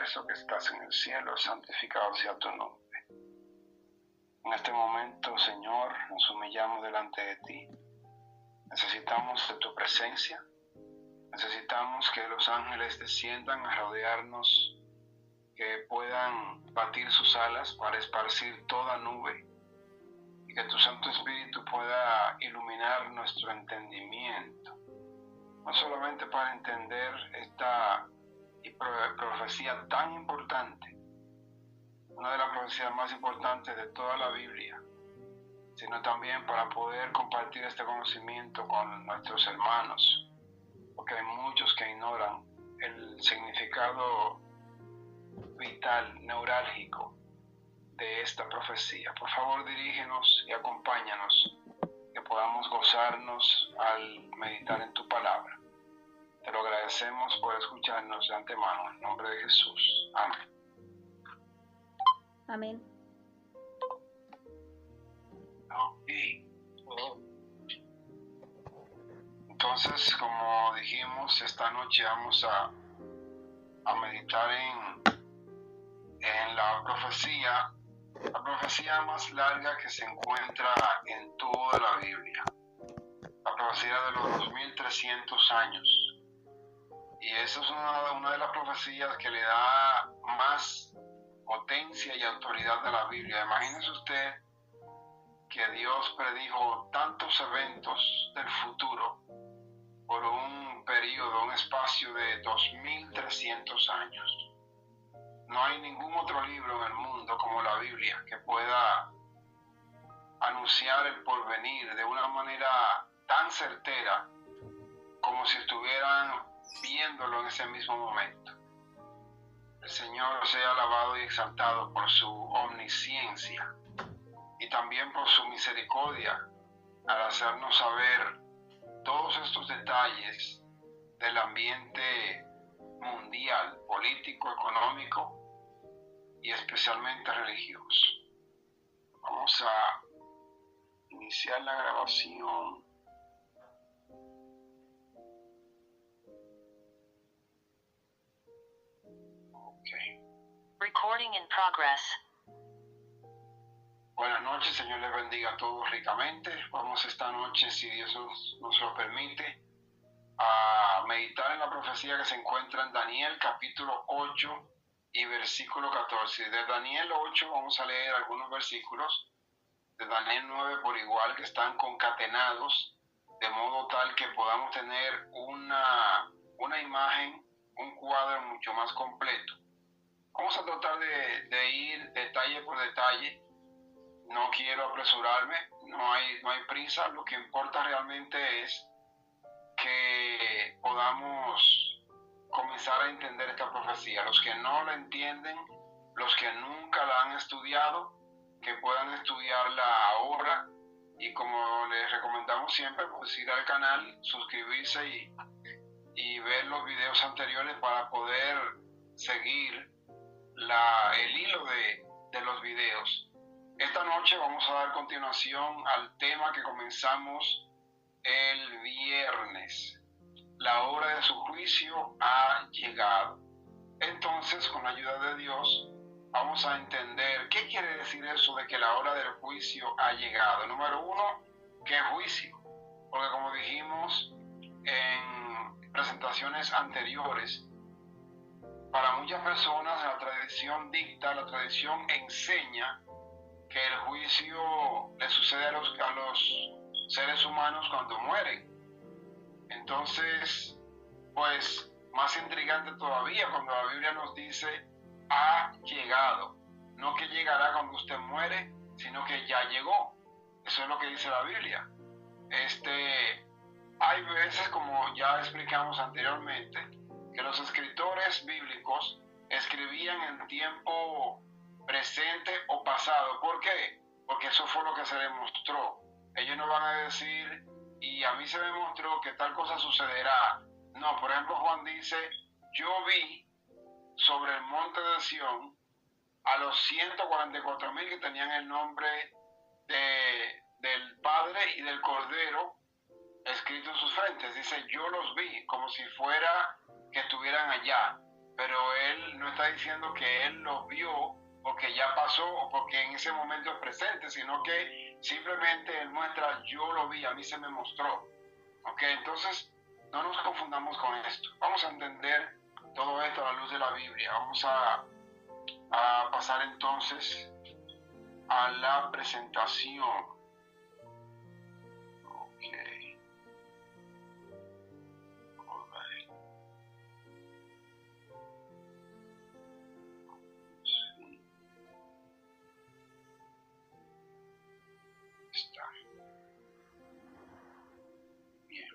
nuestro que estás en el cielo, santificado sea tu nombre. En este momento, Señor, nos humillamos delante de ti. Necesitamos de tu presencia. Necesitamos que los ángeles desciendan a rodearnos, que puedan batir sus alas para esparcir toda nube y que tu Santo Espíritu pueda iluminar nuestro entendimiento, no solamente para entender esta profecía tan importante, una de las profecías más importantes de toda la Biblia, sino también para poder compartir este conocimiento con nuestros hermanos, porque hay muchos que ignoran el significado vital, neurálgico de esta profecía. Por favor, dirígenos y acompáñanos, que podamos gozarnos al meditar en tu palabra. Te lo agradecemos por escucharnos de antemano, en nombre de Jesús. Amén. Amén. Okay. Entonces, como dijimos, esta noche vamos a meditar en la profecía más larga que se encuentra en toda la Biblia, la profecía de los 2300 años. Y esa es una de las profecías que le da más potencia y autoridad a la Biblia. Imagínese usted que Dios predijo tantos eventos del futuro por un periodo, un espacio de 2300 años. No hay ningún otro libro en el mundo como la Biblia que pueda anunciar el porvenir de una manera tan certera como si estuvieran viéndolo en ese mismo momento. El Señor sea alabado y exaltado por su omnisciencia y también por su misericordia al hacernos saber todos estos detalles del ambiente mundial, político, económico y especialmente religioso. Vamos a iniciar la grabación. Okay. Recording in progress. Buenas noches, Señor les bendiga a todos ricamente. Vamos esta noche, si Dios nos lo permite, a meditar en la profecía que se encuentra en Daniel capítulo 8 y versículo 14. De Daniel 8 vamos a leer algunos versículos, de Daniel 9 por igual, que están concatenados, de modo tal que podamos tener una imagen, un cuadro mucho más completo. Vamos a tratar de ir detalle por detalle. No quiero apresurarme, no hay prisa. Lo que importa realmente es que podamos comenzar a entender esta profecía. Los que no la entienden, los que nunca la han estudiado, que puedan estudiarla ahora, y como les recomendamos siempre, pues ir al canal, suscribirse y ver los videos anteriores para poder seguir el hilo de los videos. Esta noche vamos a dar continuación al tema que comenzamos el viernes. La hora de su juicio ha llegado. Entonces, con la ayuda de Dios, vamos a entender qué quiere decir eso de que la hora del juicio ha llegado. Número uno, ¿qué juicio? Porque como dijimos en presentaciones anteriores, para muchas personas la tradición dicta, la tradición enseña que el juicio le sucede a los seres humanos cuando mueren. Entonces, pues, más intrigante todavía cuando la Biblia nos dice ha llegado. No que llegará cuando usted muere, sino que ya llegó. Eso es lo que dice la Biblia. Hay veces, como ya explicamos anteriormente, que los escritores bíblicos escribían en tiempo presente o pasado. ¿Por qué? Porque eso fue lo que se demostró. Ellos no van a decir, y a mí se me mostró que tal cosa sucederá. No, por ejemplo, Juan dice, yo vi sobre el monte de Sión a los 144,000 que tenían el nombre del Padre y del Cordero escrito en sus frentes. Dice, yo los vi como si fuera que estuvieran allá. Pero él no está diciendo que él lo vio porque ya pasó o porque en ese momento es presente, sino que simplemente él muestra, yo lo vi, a mí se me mostró. ¿Ok? Entonces, no nos confundamos con esto. Vamos a entender todo esto a la luz de la Biblia. Vamos a pasar entonces a la presentación. Ok. Alright. Sí. Está. Bien.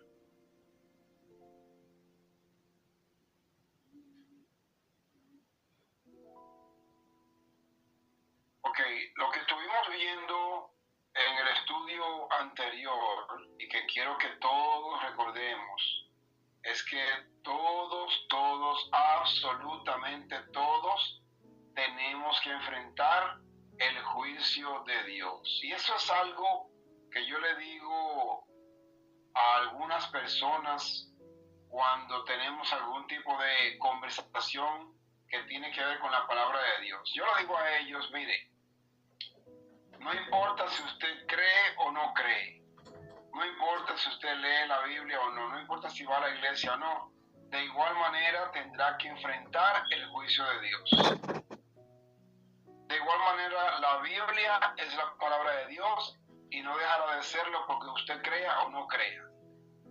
Ok, lo que estuvimos viendo en el estudio anterior y que quiero que todos recordemos es que todos, absolutamente todos tenemos que enfrentar el juicio de Dios. Y eso es algo que yo le digo a algunas personas cuando tenemos algún tipo de conversación que tiene que ver con la palabra de Dios. Yo le digo a ellos, mire, no importa si usted cree o no cree, no importa si usted lee la Biblia o no, no importa si va a la iglesia o no, de igual manera tendrá que enfrentar el juicio de Dios. De igual manera, la Biblia es la palabra de Dios y no dejará de serlo porque usted crea o no crea.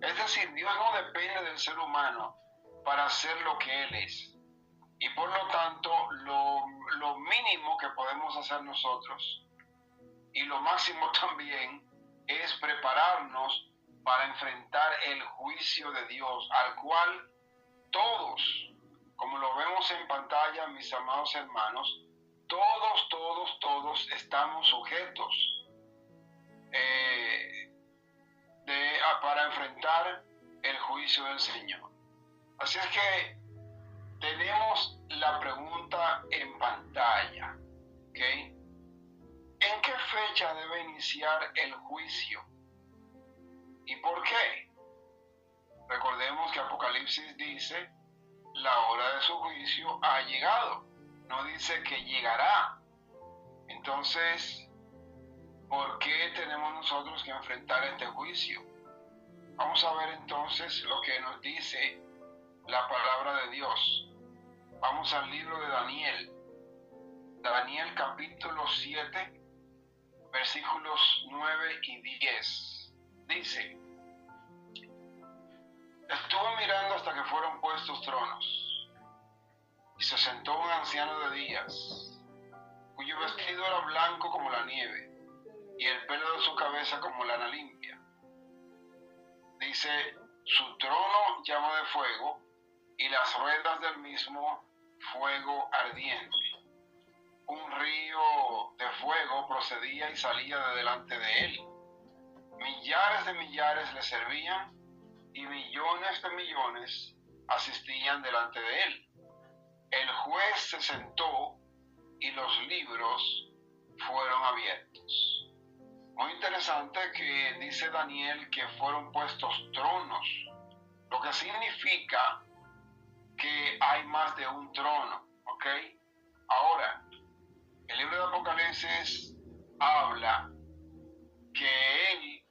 Es decir, Dios no depende del ser humano para hacer lo que Él es. Y por lo tanto, lo mínimo que podemos hacer nosotros y lo máximo también es prepararnos para enfrentar el juicio de Dios, al cual todos, como lo vemos en pantalla, mis amados hermanos, todos estamos sujetos para enfrentar el juicio del Señor. Así es que tenemos la pregunta en pantalla, ¿ok? ¿En qué fecha debe iniciar el juicio? ¿Y por qué? Recordemos que Apocalipsis dice, la hora de su juicio ha llegado. No dice que llegará. Entonces, ¿por qué tenemos nosotros que enfrentar este juicio? Vamos a ver entonces lo que nos dice la palabra de Dios. Vamos al libro de Daniel. Daniel capítulo 7, versículos 9 y 10. Dice, estuve mirando hasta que fueron puestos tronos, y se sentó un anciano de días, cuyo vestido era blanco como la nieve, y el pelo de su cabeza como lana limpia. Dice, su trono llama de fuego, y las ruedas del mismo fuego ardiente. Un río de fuego procedía y salía de delante de él. Millares de millares le servían, y millones de millones asistían delante de él. El juez se sentó, y los libros fueron abiertos. Muy interesante que dice Daniel que fueron puestos tronos, lo que significa que hay más de un trono, ¿ok? Ahora, el libro de Apocalipsis habla que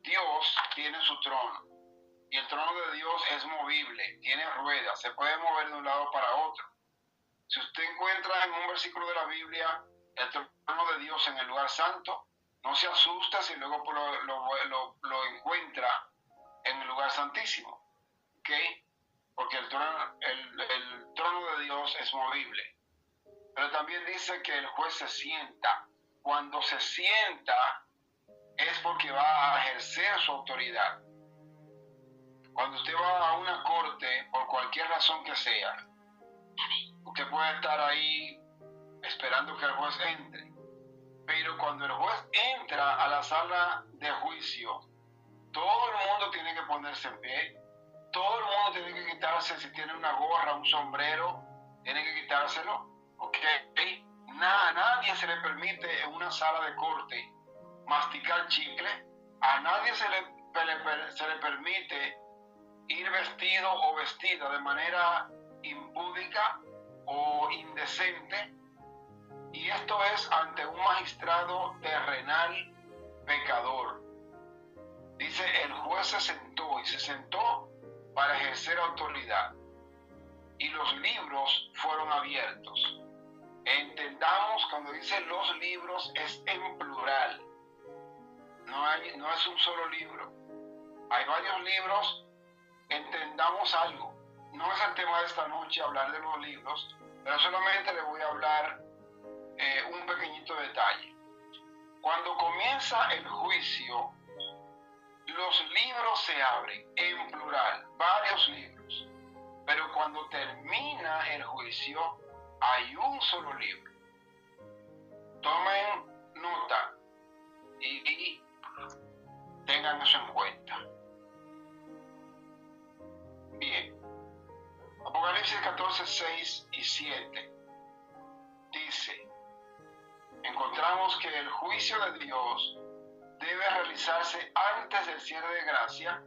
Dios tiene su trono, y el trono de Dios es movible, tiene ruedas, se puede mover de un lado para otro. Si usted encuentra en un versículo de la Biblia el trono de Dios en el lugar santo, no se asusta si luego lo encuentra en el lugar santísimo, ¿ok? Porque el trono de Dios es movible. Pero también dice que el juez se sienta. Cuando se sienta es porque va a ejercer su autoridad. Cuando usted va a una corte, por cualquier razón que sea, usted puede estar ahí esperando que el juez entre. Pero cuando el juez entra a la sala de juicio, todo el mundo tiene que ponerse en pie. Todo el mundo tiene que quitarse, si tiene una gorra, un sombrero, tiene que quitárselo. ¿Ok? Nadie se le permite en una sala de corte masticar chicle. A nadie se le permite ir vestido o vestida de manera impúdica o indecente, y esto es ante un magistrado terrenal pecador. Dice, el juez se sentó para ejercer autoridad, y los libros fueron abiertos. Entendamos, cuando dice los libros, es en plural, no es un solo libro, hay varios libros. Entendamos algo, no es el tema de esta noche hablar de los libros, pero solamente le voy a hablar un pequeñito detalle. Cuando comienza el juicio, los libros se abren en plural, varios libros, pero cuando termina el juicio hay un solo libro. Tomen nota y tengan eso en cuenta. Bien, Apocalipsis 14, 6 y 7 dice, encontramos que el juicio de Dios debe realizarse antes del cierre de gracia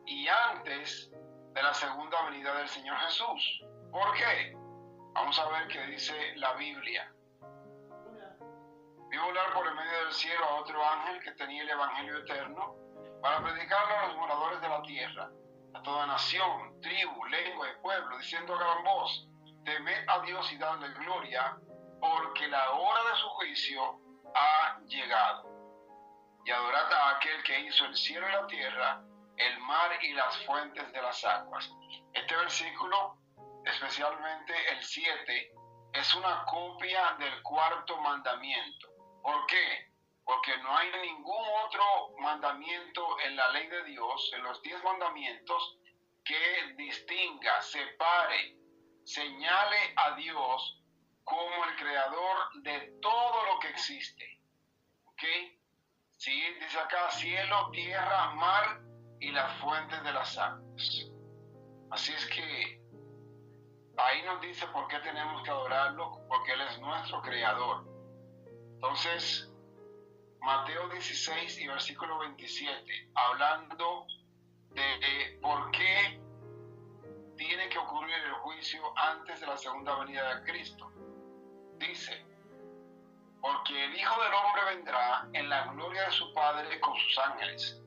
y antes de la segunda venida del Señor Jesús. ¿Por qué? Vamos a ver qué dice la Biblia. Vi volar por el medio del cielo a otro ángel que tenía el evangelio eterno para predicarlo a los moradores de la tierra, a toda nación, tribu, lengua y pueblo, diciendo a gran voz, temed a Dios y dadle gloria, porque la hora de su juicio ha llegado. Y adorad a aquel que hizo el cielo y la tierra, el mar y las fuentes de las aguas. Este versículo, especialmente el 7, es una copia del cuarto mandamiento. ¿Por qué? Porque no hay ningún otro mandamiento en la ley de Dios, en los 10 mandamientos, que distinga, separe, señale a Dios como el creador de todo lo que existe. ¿Ok? Sí, dice acá cielo, tierra, mar y las fuentes de las aguas. Así es que ahí nos dice por qué tenemos que adorarlo, porque Él es nuestro creador. Entonces, Mateo 16 y versículo 27, hablando de por qué tiene que ocurrir el juicio antes de la segunda venida de Cristo. Dice, porque el Hijo del Hombre vendrá en la gloria de su Padre con sus ángeles,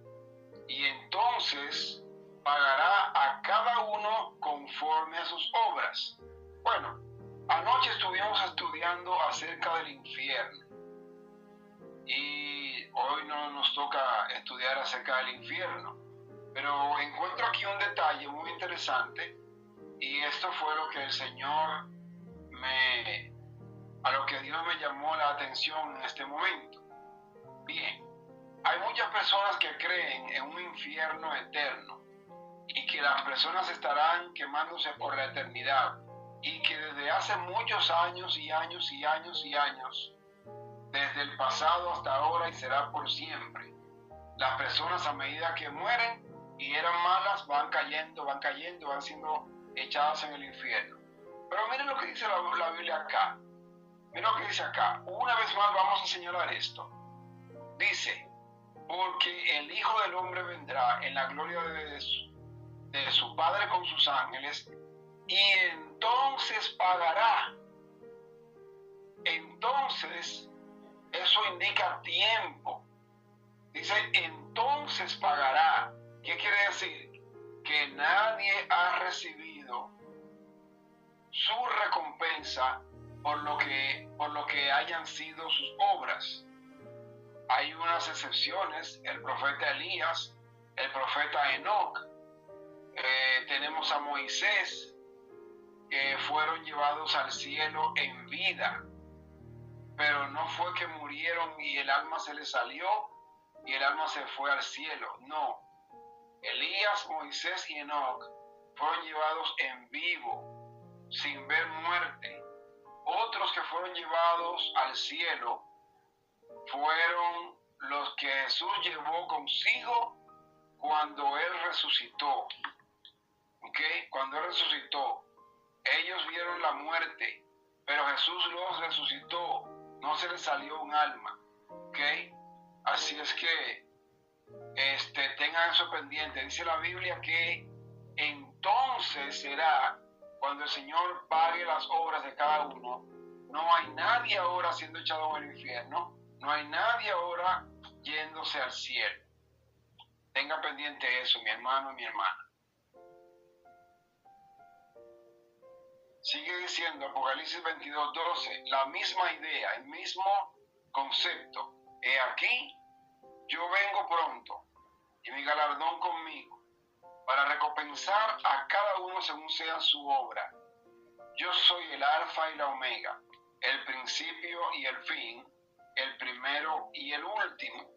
y entonces pagará a cada uno conforme a sus obras. Bueno, anoche estuvimos estudiando acerca del infierno, y hoy no nos toca estudiar acerca del infierno, pero encuentro aquí un detalle muy interesante, y esto fue lo que el Señor a lo que Dios me llamó la atención en este momento. Bien, hay muchas personas que creen en un infierno eterno y que las personas estarán quemándose por la eternidad, y que desde hace muchos años y años y años y años, desde el pasado hasta ahora y será por siempre, las personas a medida que mueren y eran malas van cayendo, van siendo echadas en el infierno. Pero miren lo que dice la Biblia acá. Miren lo que dice acá. Una vez más vamos a señalar esto. Dice, porque el Hijo del Hombre vendrá en la gloria de su Padre con sus ángeles, y entonces pagará. Entonces, eso indica tiempo. Dice, entonces pagará. ¿Qué quiere decir? Que nadie ha recibido su recompensa por lo que hayan sido sus obras. Hay unas excepciones, el profeta Elías, el profeta Enoc, tenemos a Moisés, que fueron llevados al cielo en vida, pero no fue que murieron y el alma se les salió y el alma se fue al cielo, no. Elías, Moisés y Enoc fueron llevados en vivo, sin ver muerte. Otros que fueron llevados al cielo fueron los que Jesús llevó consigo cuando Él resucitó. ¿Okay? Cuando Él resucitó, ellos vieron la muerte, pero Jesús los resucitó, no se les salió un alma. ¿Okay? Así es que tengan eso pendiente. Dice la Biblia que entonces será cuando el Señor pague las obras de cada uno, no hay nadie ahora siendo echado en el infierno, no hay nadie ahora yéndose al cielo. Tenga pendiente eso, mi hermano y mi hermana. Sigue diciendo Apocalipsis 22:12, la misma idea, el mismo concepto. He aquí, yo vengo pronto y mi galardón conmigo, para recompensar a cada uno según sea su obra. Yo soy el Alfa y la Omega, el principio y el fin, el primero y el último.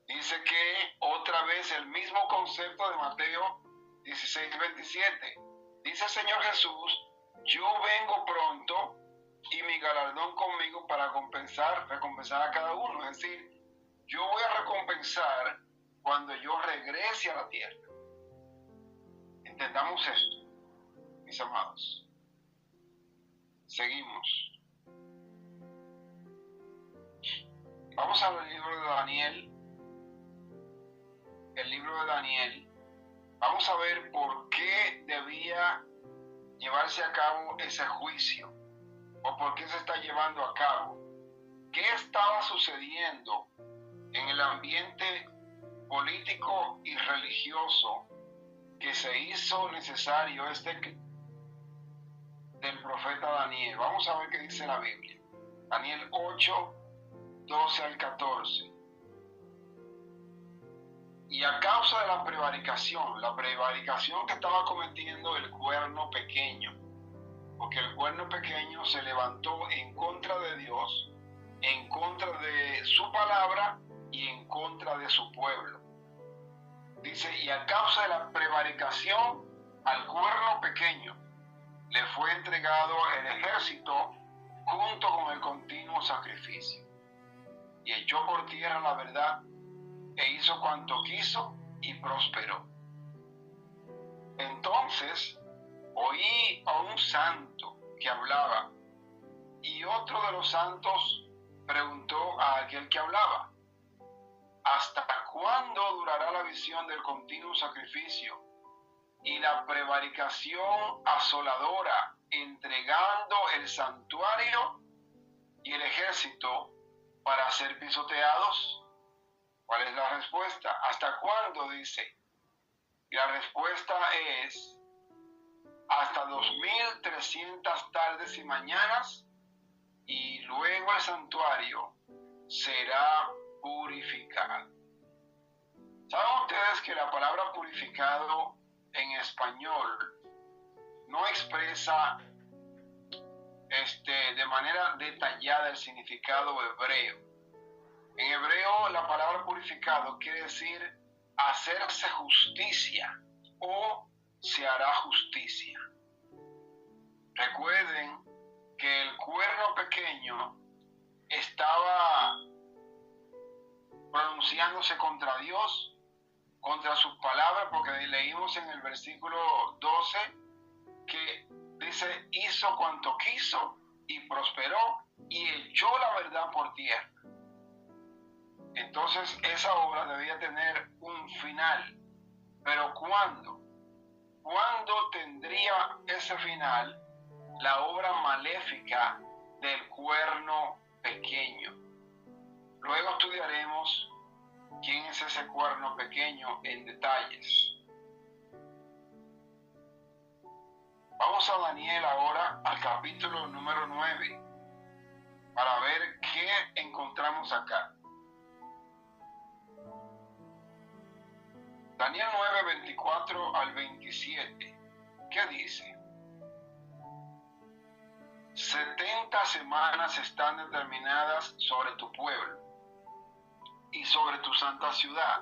Dice que otra vez el mismo concepto de Mateo 16:27. Dice el Señor Jesús, yo vengo pronto y mi galardón conmigo para recompensar a cada uno. Es decir, yo voy a recompensar cuando yo regrese a la tierra. Entendamos esto, mis amados. Seguimos. Vamos al libro de Daniel. El libro de Daniel. Vamos a ver por qué debía llevarse a cabo ese juicio, o por qué se está llevando a cabo. ¿Qué estaba sucediendo en el ambiente político y religioso que se hizo necesario del profeta Daniel? Vamos a ver qué dice la Biblia. Daniel 8:12 al 14. Y a causa de la prevaricación que estaba cometiendo el cuerno pequeño, porque el cuerno pequeño se levantó en contra de Dios, en contra de su palabra y en contra de su pueblo. Dice, y a causa de la prevaricación al cuerno pequeño, le fue entregado el ejército junto con el continuo sacrificio. Y echó por tierra la verdad e hizo cuanto quiso y prosperó. Entonces oí a un santo que hablaba, y otro de los santos preguntó a aquel que hablaba, ¿hasta cuándo durará la visión del continuo sacrificio y la prevaricación asoladora, entregando el santuario y el ejército para ser pisoteados? ¿Cuál es la respuesta? ¿Hasta cuándo? Dice. Y la respuesta es hasta 2300 tardes y mañanas, y luego el santuario será purificado. ¿Saben ustedes que la palabra purificado en español no expresa de manera detallada el significado hebreo? En hebreo, la palabra purificado quiere decir hacerse justicia o se hará justicia. Recuerden que el cuerno pequeño estaba pronunciándose contra Dios, contra sus palabras, porque leímos en el versículo 12 que dice, hizo cuanto quiso y prosperó y echó la verdad por tierra. Entonces esa obra debía tener un final. Pero ¿cuándo? ¿Cuándo tendría ese final la obra maléfica del cuerno pequeño? Luego estudiaremos quién es ese cuerno pequeño en detalles. Vamos a Daniel ahora al capítulo número 9 para ver qué encontramos acá. Daniel 9, 24 al 27. ¿Qué dice? 70 semanas están determinadas sobre tu pueblo y sobre tu santa ciudad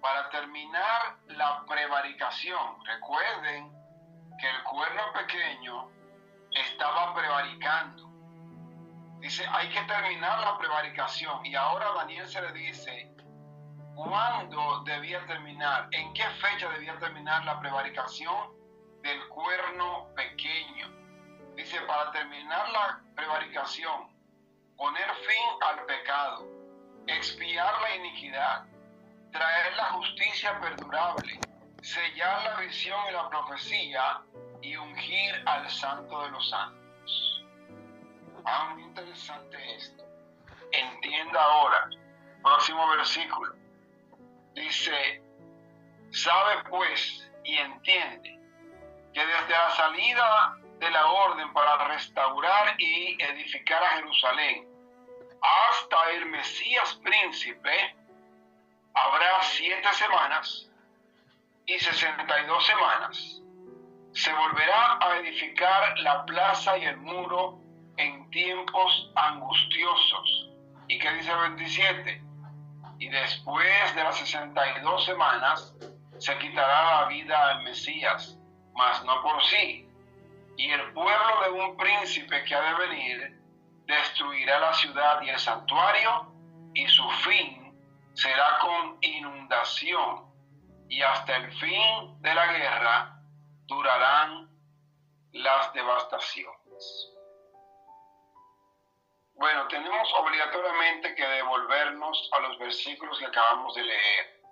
para terminar la prevaricación. Recuerden que el cuerno pequeño estaba prevaricando. Dice, hay que terminar la prevaricación. Y ahora a Daniel se le dice cuándo debía terminar, en qué fecha debía terminar la prevaricación del cuerno pequeño. Dice, para terminar la prevaricación, poner fin al pecado, expiar la iniquidad, traer la justicia perdurable, sellar la visión y la profecía y ungir al Santo de los Santos. Muy interesante esto. Entienda ahora, próximo versículo. Dice, sabe pues y entiende que desde la salida de la orden para restaurar y edificar a Jerusalén hasta el Mesías príncipe habrá 7 semanas y 62 semanas. Se volverá a edificar la plaza y el muro en tiempos angustiosos. ¿Y qué dice el 27? Y después de las 62 semanas se quitará la vida al Mesías, mas no por sí. Y el pueblo de un príncipe que ha de venir destruirá la ciudad y el santuario, y su fin será con inundación, y hasta el fin de la guerra durarán las devastaciones. Bueno, tenemos obligatoriamente que devolvernos a los versículos que acabamos de leer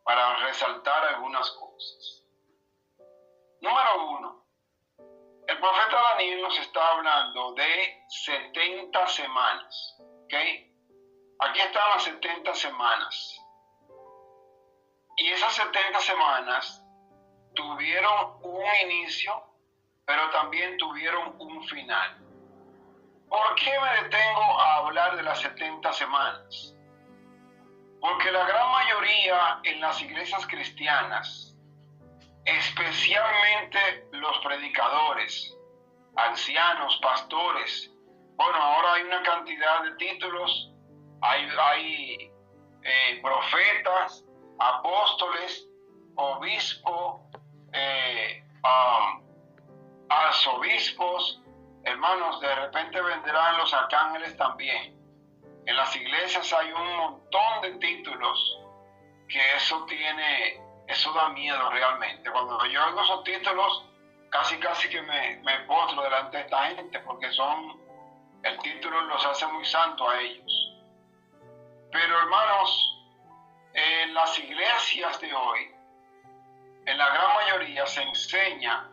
para resaltar algunas cosas. Número 1. El profeta Daniel nos está hablando de 70 semanas. ¿Ok? Aquí están las 70 semanas. Y esas 70 semanas tuvieron un inicio, pero también tuvieron un final. ¿Por qué me detengo a hablar de las 70 semanas? Porque la gran mayoría en las iglesias cristianas, especialmente los predicadores, ancianos, pastores, bueno, ahora hay una cantidad de títulos, hay profetas, apóstoles, obispos, arzobispos. Hermanos, de repente vendrán los arcángeles también. En las iglesias hay un montón de títulos que eso da miedo realmente. Cuando yo oigo esos títulos, casi que me postro delante de esta gente, porque el título los hace muy santos a ellos. Pero hermanos, en las iglesias de hoy, en la gran mayoría se enseña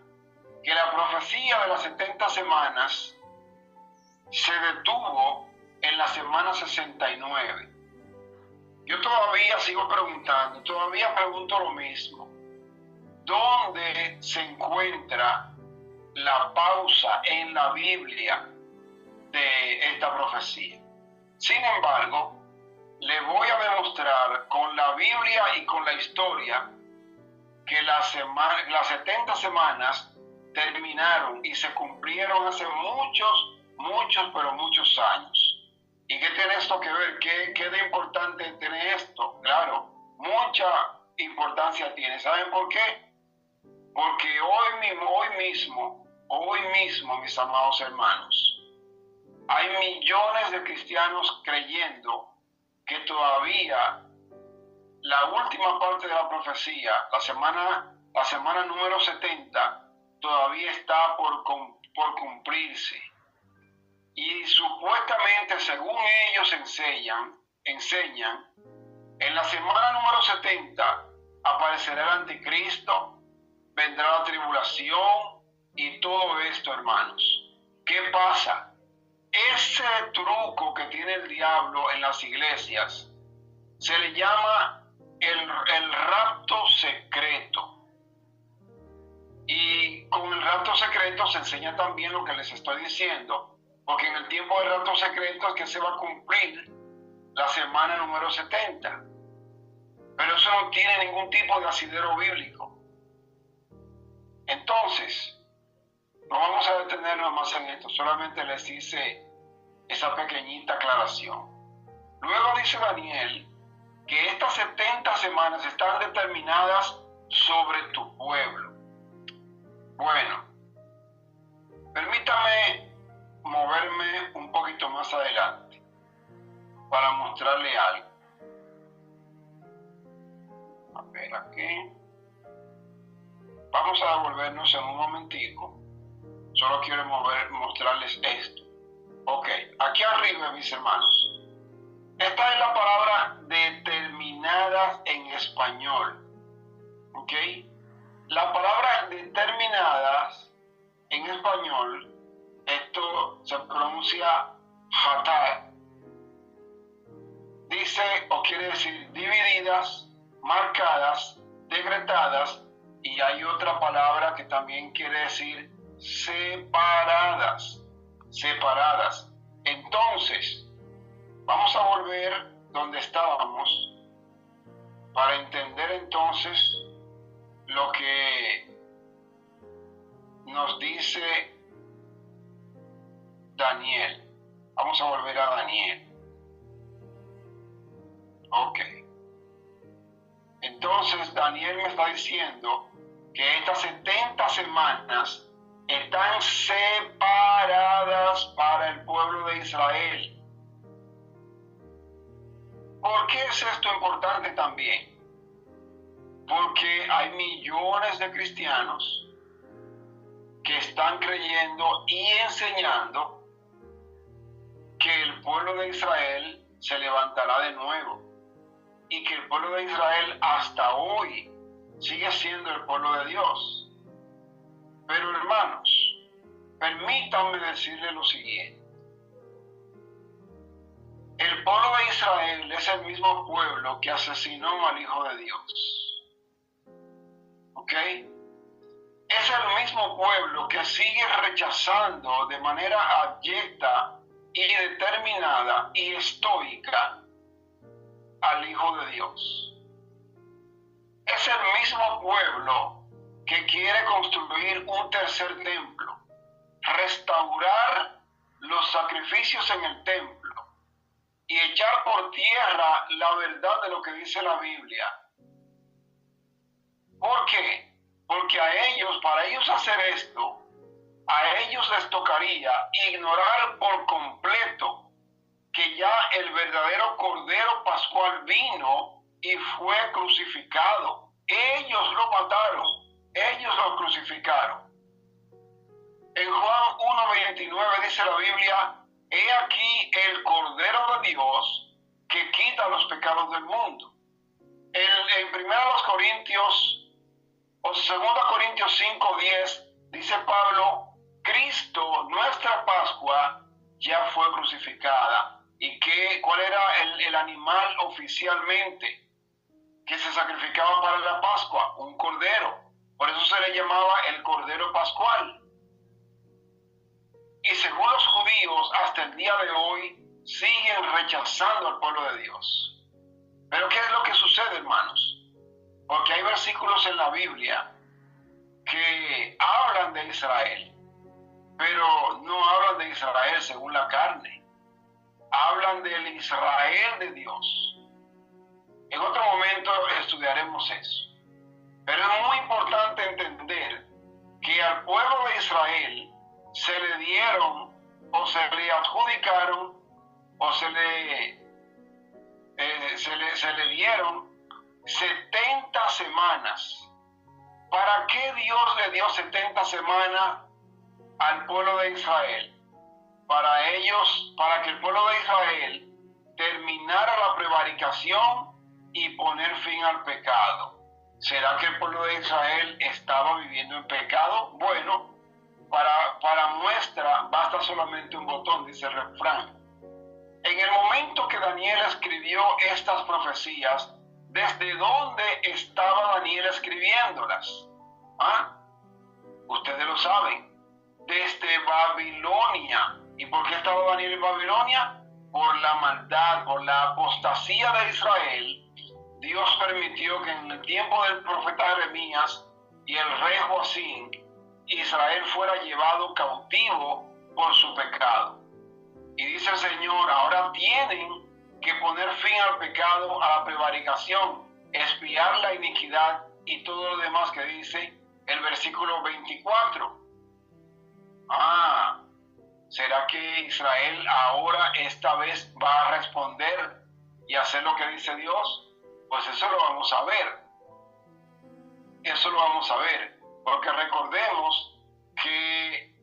que la profecía de las 70 semanas se detuvo en la semana 69. Yo todavía sigo preguntando, todavía pregunto lo mismo. ¿Dónde se encuentra la pausa en la Biblia de esta profecía? Sin embargo, le voy a demostrar con la Biblia y con la historia que las 70 semanas terminaron y se cumplieron hace muchos años. ¿Y qué tiene esto que ver? ¿Qué de importante tiene esto? Claro, mucha importancia tiene. ¿Saben por qué? Porque hoy mismo, mis amados hermanos, hay millones de cristianos creyendo que todavía la última parte de la profecía, la semana número 70, todavía está por cumplirse. Y supuestamente, según ellos enseñan, en la semana número 70 aparecerá el anticristo, vendrá la tribulación y todo esto, hermanos. ¿Qué pasa? Ese truco que tiene el diablo en las iglesias se le llama el rapto secreto. Y con el rapto secreto se enseña también lo que les estoy diciendo, porque en el tiempo del rapto secreto es que se va a cumplir la semana número 70. Pero eso no tiene ningún tipo de asidero bíblico. Entonces, no vamos a detenernos más en esto, solamente les hice esa pequeñita aclaración. Luego dice Daniel que estas 70 semanas están determinadas sobre tu pueblo. Bueno, permítame moverme un poquito más adelante para mostrarle algo. A ver aquí. Vamos a devolvernos en un momentico. Solo quiero mostrarles esto. Ok, aquí arriba, mis hermanos. Esta es la palabra determinadas en español. Ok. La palabra determinadas español esto se pronuncia hatat. Dice o quiere decir divididas, marcadas, decretadas, y hay otra palabra que también quiere decir separadas, separadas. Entonces, vamos a volver donde estábamos para entender entonces lo que nos dice Daniel. Vamos a volver a Daniel. Ok. Entonces Daniel me está diciendo que estas 70 semanas están separadas para el pueblo de Israel. ¿Por qué es esto importante también? Porque hay millones de cristianos que están creyendo y enseñando que el pueblo de Israel se levantará de nuevo y que el pueblo de Israel hasta hoy sigue siendo el pueblo de Dios. Pero hermanos, permítanme decirles lo siguiente. El pueblo de Israel es el mismo pueblo que asesinó al Hijo de Dios. ¿Ok? Es el mismo pueblo que sigue rechazando de manera abyecta y determinada y estoica al Hijo de Dios. Es el mismo pueblo que quiere construir un tercer templo, restaurar los sacrificios en el templo y echar por tierra la verdad de lo que dice la Biblia. ¿Por qué? Porque para ellos hacer esto, a ellos les tocaría ignorar por completo que ya el verdadero Cordero Pascual vino y fue crucificado. Ellos lo mataron, ellos lo crucificaron. En Juan 1:29 dice la Biblia: he aquí el Cordero de Dios que quita los pecados del mundo. En 1 Corintios o 2 Corintios 5:10 dice Pablo: Cristo, nuestra Pascua, ya fue crucificada. ¿Y cuál era el animal oficialmente que se sacrificaba para la Pascua? Un cordero. Por eso se le llamaba el Cordero Pascual. Y según los judíos, hasta el día de hoy, siguen rechazando al pueblo de Dios. Pero ¿qué es lo que sucede, hermanos? Porque hay versículos en la Biblia que hablan de Israel, pero no hablan de Israel según la carne. Hablan del Israel de Dios. En otro momento estudiaremos eso. Pero es muy importante entender que al pueblo de Israel se le dieron o se le adjudicaron o se le dieron 70 semanas. ¿Para qué Dios le dio 70 semanas al pueblo de Israel? Para que el pueblo de Israel terminara la prevaricación y poner fin al pecado. ¿Será que el pueblo de Israel estaba viviendo en pecado? Bueno, para muestra basta solamente un botón, dice el refrán. En el momento que Daniel escribió estas profecías, ¿desde dónde estaba Daniel escribiéndolas? Ustedes lo saben, desde Babilonia. ¿Y por qué estaba Daniel en Babilonia? Por la maldad, por la apostasía de Israel. Dios permitió que en el tiempo del profeta Jeremías y el rey Joacín, Israel fuera llevado cautivo por su pecado. Y dice el Señor: ahora tienen que poner fin al pecado, a la prevaricación, expiar la iniquidad y todo lo demás que dice el versículo 24. ¿Será que Israel ahora esta vez va a responder y hacer lo que dice Dios? Pues eso lo vamos a ver. Eso lo vamos a ver. Porque recordemos que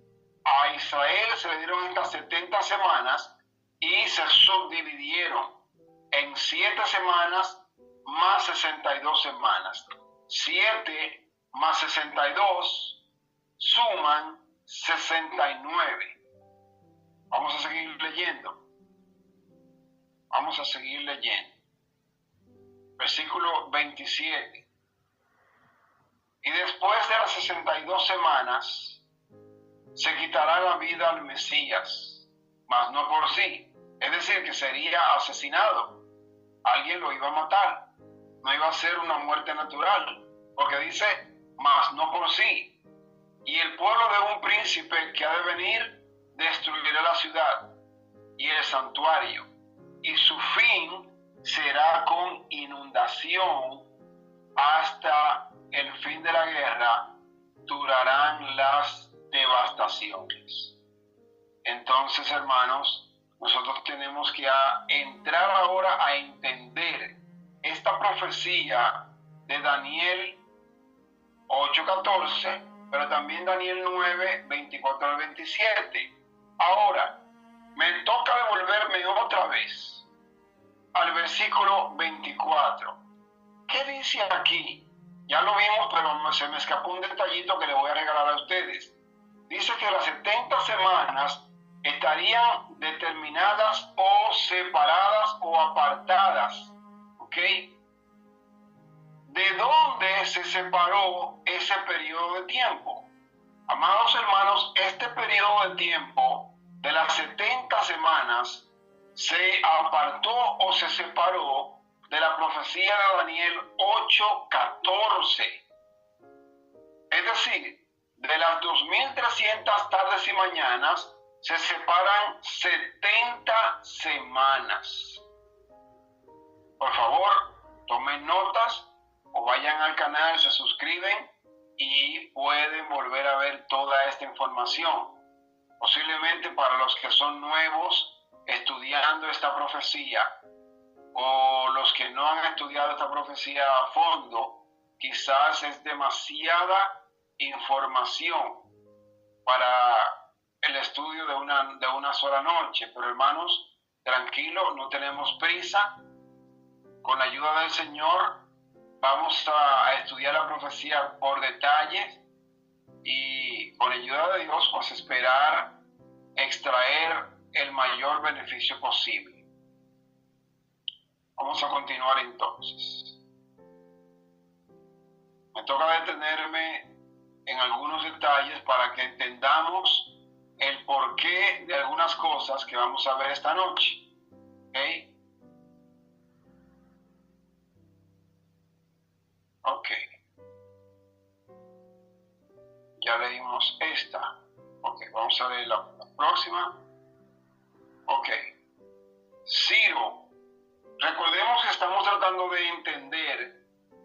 a Israel se le dieron estas 70 semanas y se subdividieron en 7 semanas más 62 semanas. 7 más 62 suman 69. Vamos a seguir leyendo. Vamos a seguir leyendo. Versículo 27. Y después de las 62 semanas, se quitará la vida al Mesías, mas no por sí. Es decir, que sería asesinado. Alguien lo iba a matar. No iba a ser una muerte natural. Porque dice, mas no por sí. Y el pueblo de un príncipe que ha de venir, destruirá la ciudad y el santuario. Y su fin será con inundación hasta el fin de la guerra, durarán las devastaciones. Entonces, hermanos, nosotros tenemos que entrar ahora a entender esta profecía de Daniel 8:14, pero también Daniel 9:24 al 27. Ahora, me toca devolverme otra vez al versículo 24. ¿Qué dice aquí? Ya lo vimos, pero se me escapó un detallito que le voy a regalar a ustedes. Dice que las 70 semanas estarían determinadas o separadas o apartadas. ¿Ok? ¿De dónde se separó ese periodo de tiempo? Amados hermanos, este periodo de tiempo de las 70 semanas se apartó o se separó de la profecía de Daniel 8:14. Es decir, de las 2300 tardes y mañanas se separan 70 semanas. Por favor, tomen notas o vayan al canal, se suscriben y pueden volver a ver toda esta información. Posiblemente para los que son nuevos estudiando esta profecía o los que no han estudiado esta profecía a fondo, quizás es demasiada información para el estudio de una sola noche. Pero hermanos, tranquilos, no tenemos prisa. Con la ayuda del Señor vamos a estudiar la profecía por detalles y con la ayuda de Dios pues esperar extraer el mayor beneficio posible. Vamos a continuar entonces. Me toca detenerme en algunos detalles para que entendamos el porqué de algunas cosas que vamos a ver esta noche. ¿Ok? Ok. Ya leímos esta. Ok, vamos a leer la próxima. Ok. Ciro. Recordemos que estamos tratando de entender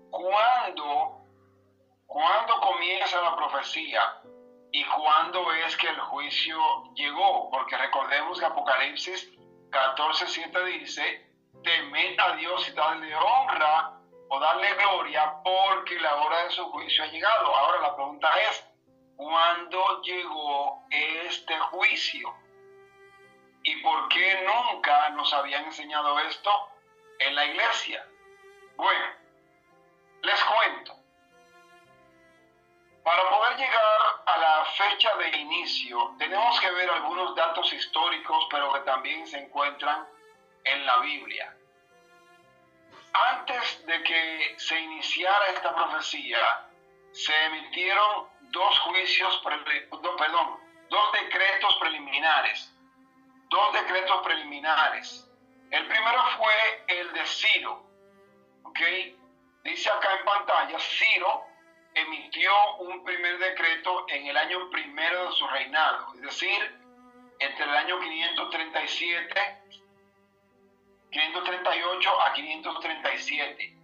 cuándo comienza la profecía y cuándo es que el juicio llegó. Porque recordemos que Apocalipsis 14:7 dice, temed a Dios y darle honra o darle gloria porque la hora de su juicio ha llegado. Ahora la pregunta es, ¿cuándo llegó este juicio? ¿Y por qué nunca nos habían enseñado esto en la iglesia? Bueno, les cuento. Para poder llegar a la fecha de inicio, tenemos que ver algunos datos históricos, pero que también se encuentran en la Biblia. Antes de que se iniciara esta profecía, se emitieron dos decretos preliminares. Dos decretos preliminares. El primero fue el de Ciro. ¿Ok? Dice acá en pantalla, Ciro emitió un primer decreto en el año primero de su reinado, es decir, entre el año 538 a 537.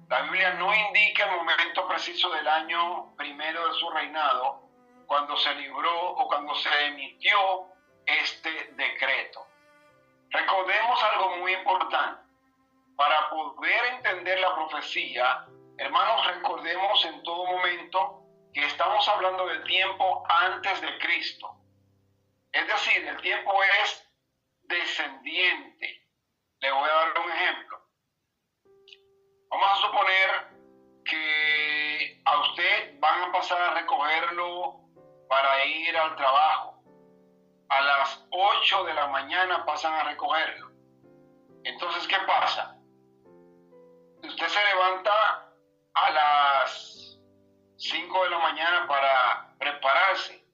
La Biblia no indica el momento preciso del año primero de su reinado, cuando se libró o cuando se emitió este decreto. Recordemos algo muy importante. Para poder entender la profecía, hermanos, recordemos en todo momento que estamos hablando del tiempo antes de Cristo. Es decir, el tiempo es descendiente. Le voy a dar un ejemplo. Vamos a suponer que a usted van a pasar a recogerlo para ir al trabajo. A las 8 de la mañana pasan a recogerlo. Entonces, ¿qué pasa? Usted se levanta a las 5 de la mañana para prepararse.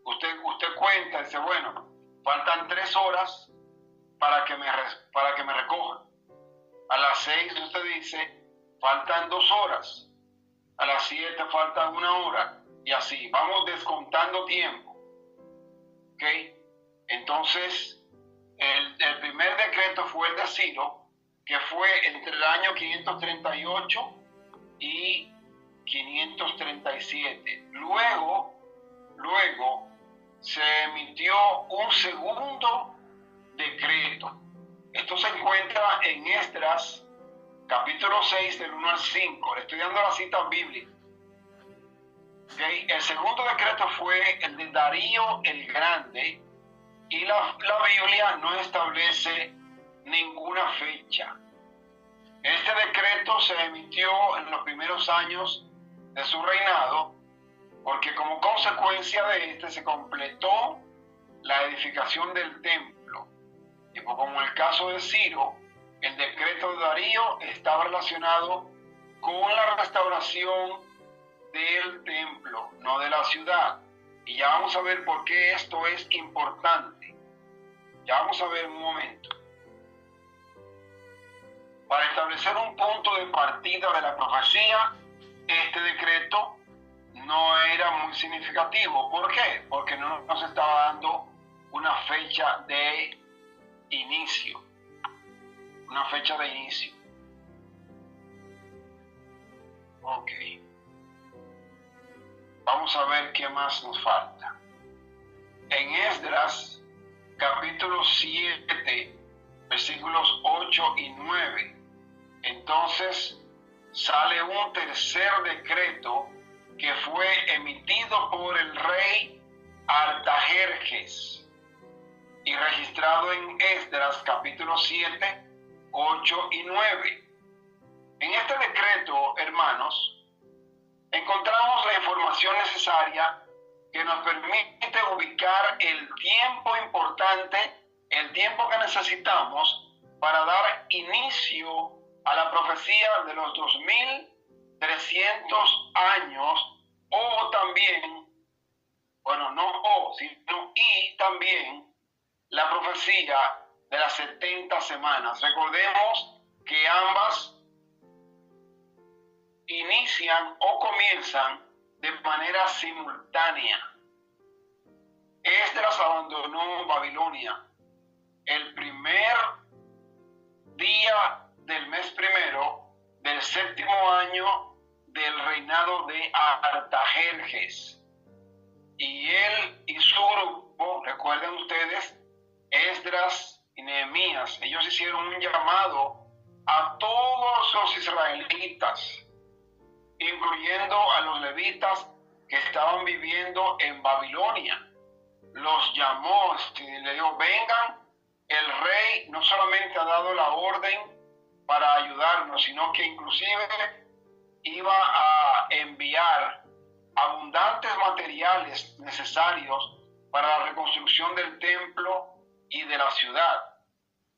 Usted cuenta, dice, bueno, faltan 3 horas para que me recojan. A las 6 usted dice, faltan 2 horas. A las 7 falta 1 hora. Y así, vamos descontando tiempo. ¿Ok? Entonces, el primer decreto fue el de Ciro, que fue entre el año 538 y 537. Luego se emitió un segundo decreto. Esto se encuentra en Esdras, capítulo 6, del 1 al 5. Le estoy dando la cita bíblica. ¿Okay? El segundo decreto fue el de Darío el Grande, y la Biblia no establece ninguna fecha. Este decreto se emitió en los primeros años de su reinado, porque como consecuencia de este se completó la edificación del templo. Y como en el caso de Ciro, el decreto de Darío estaba relacionado con la restauración del templo, no de la ciudad. Y ya vamos a ver por qué esto es importante. Ya vamos a ver un momento. Para establecer un punto de partida de la profecía, este decreto no era muy significativo. ¿Por qué? Porque no nos estaba dando una fecha de inicio. Una fecha de inicio. Ok. Vamos a ver qué más nos falta. En Esdras, capítulo 7, versículos 8 y 9, entonces sale un tercer decreto que fue emitido por el rey Artajerjes y registrado en Esdras, capítulo 7, 8 y 9. En este decreto, hermanos, encontramos la información necesaria que nos permite ubicar el tiempo importante, el tiempo que necesitamos para dar inicio a la profecía de los 2300 años, o también, bueno, no o, sino y también la profecía de las 70 semanas. Recordemos que ambas inician o comienzan de manera simultánea. Esdras abandonó Babilonia el primer día del mes primero del 7º año del reinado de Artajerjes. Y él y su grupo, recuerden ustedes, Esdras y Nehemías, ellos hicieron un llamado a todos los israelitas, incluyendo a los levitas que estaban viviendo en Babilonia. Los llamó y le dijo, vengan, el rey no solamente ha dado la orden para ayudarnos, sino que inclusive iba a enviar abundantes materiales necesarios para la reconstrucción del templo y de la ciudad.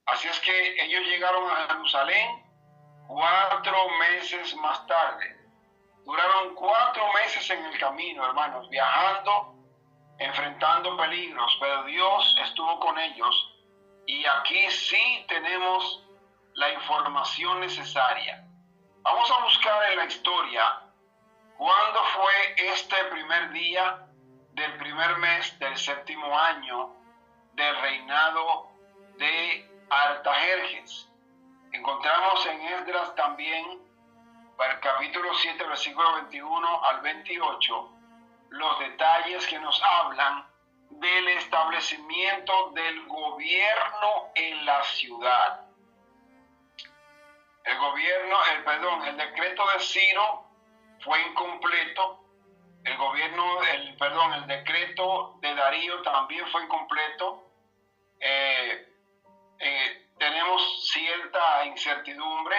Así es que ellos llegaron a Jerusalén 4 meses más tarde. Duraron 4 meses en el camino, hermanos, viajando, enfrentando peligros, pero Dios estuvo con ellos. Y aquí sí tenemos la información necesaria. Vamos a buscar en la historia cuándo fue este primer día del primer mes del 7º año del reinado de Artajerjes. Encontramos en Esdras también, para el capítulo 7, versículo 21 al 28, los detalles que nos hablan del establecimiento del gobierno en la ciudad. El decreto de Ciro fue incompleto. El decreto de Darío también fue incompleto. Tenemos cierta incertidumbre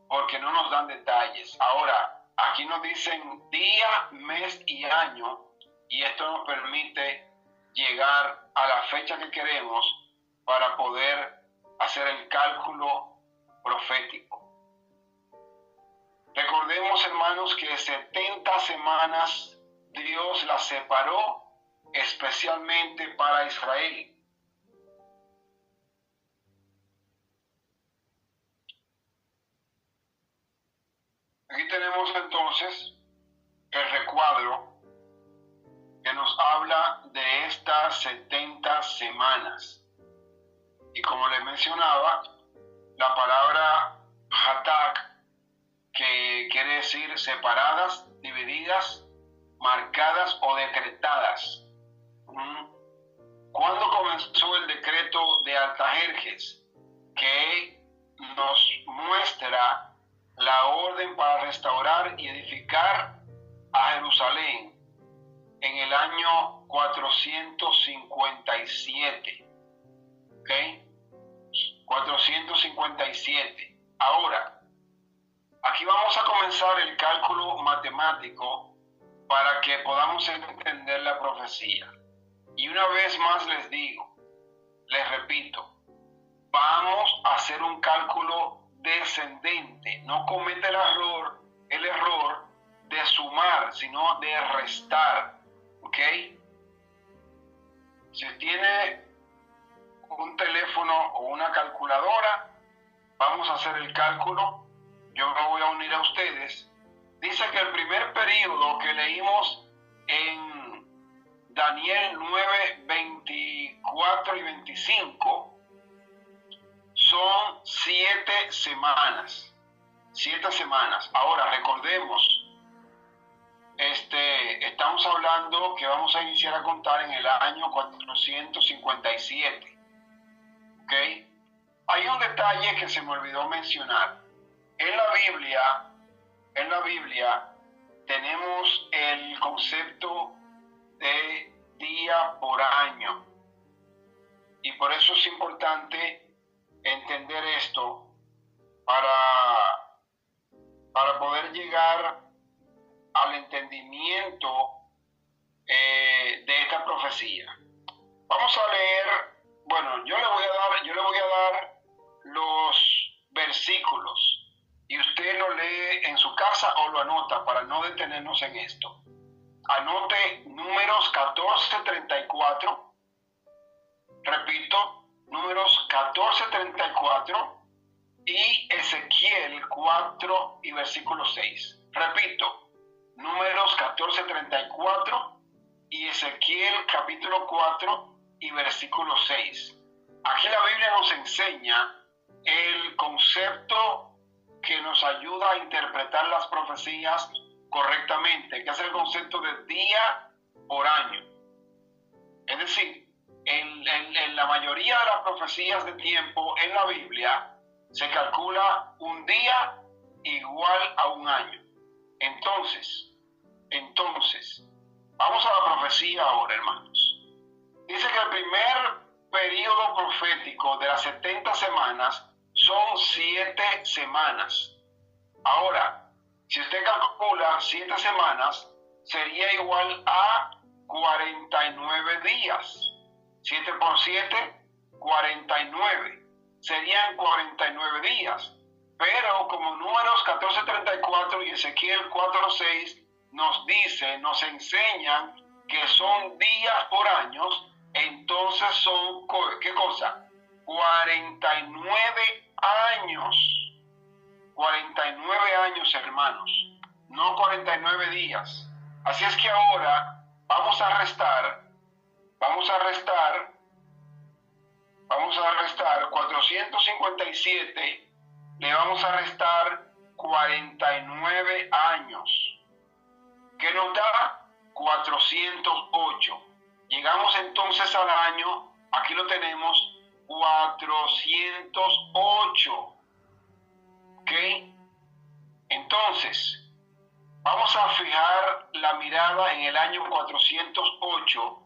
porque no nos dan detalles. Ahora, aquí nos dicen día, mes y año y esto nos permite llegar a la fecha que queremos para poder hacer el cálculo profético. Recordemos, hermanos, que 70 semanas Dios las separó especialmente para Israel. Aquí tenemos entonces el recuadro que nos habla de estas 70 semanas. Y como les mencionaba, la palabra hatak, que quiere decir separadas, divididas, marcadas o decretadas. ¿Cuándo comenzó el decreto de Artajerjes, que nos muestra la orden para restaurar y edificar a Jerusalén en el año 457? ¿Ok? 457. Ahora, aquí vamos a comenzar el cálculo matemático para que podamos entender la profecía. Y una vez más les digo, les repito, vamos a hacer un cálculo descendente. No cometa el error de sumar, sino de restar. ¿Ok? Si tiene un teléfono o una calculadora, vamos a hacer el cálculo. Yo me voy a unir a ustedes. Dice que el primer periodo que leímos en Daniel 9, 24 y 25 son 7 semanas. 7 semanas. Ahora recordemos, estamos hablando que vamos a iniciar a contar en el año 457. ¿Ok? Hay un detalle que se me olvidó mencionar. En la Biblia tenemos el concepto de día por año. Y por eso es importante entender esto para poder llegar al entendimiento de esta profecía. Vamos a leer, bueno, yo le voy a dar los versículos y usted lo lee en su casa o lo anota para no detenernos en esto. Anote Números 14:34, repito, Números 14:34 y Ezequiel 4 y versículo 6. Repito, Números 14:34 y Ezequiel capítulo 4 y versículo 6. Aquí la Biblia nos enseña el concepto que nos ayuda a interpretar las profecías correctamente, que es el concepto de día por año. Es decir, en la mayoría de las profecías de tiempo en la Biblia se calcula un día igual a un año. Entonces, vamos a la profecía ahora, hermanos. Dice que el primer periodo profético de las 70 semanas son 7 semanas. Ahora, si usted calcula 7 semanas, sería igual a 49 días. 7 por 7, 49. Serían 49 días. Pero como Números 14:34 y Ezequiel 4:6 nos enseñan que son días por años, entonces son, ¿qué cosa? 49 años. 49 años, hermanos, no 49 días. Así es que ahora vamos a restar 457, le vamos a restar 49 años, que nos da 408. Llegamos entonces al año, aquí lo tenemos, 408. ¿Ok? Entonces, vamos a fijar la mirada en el año 408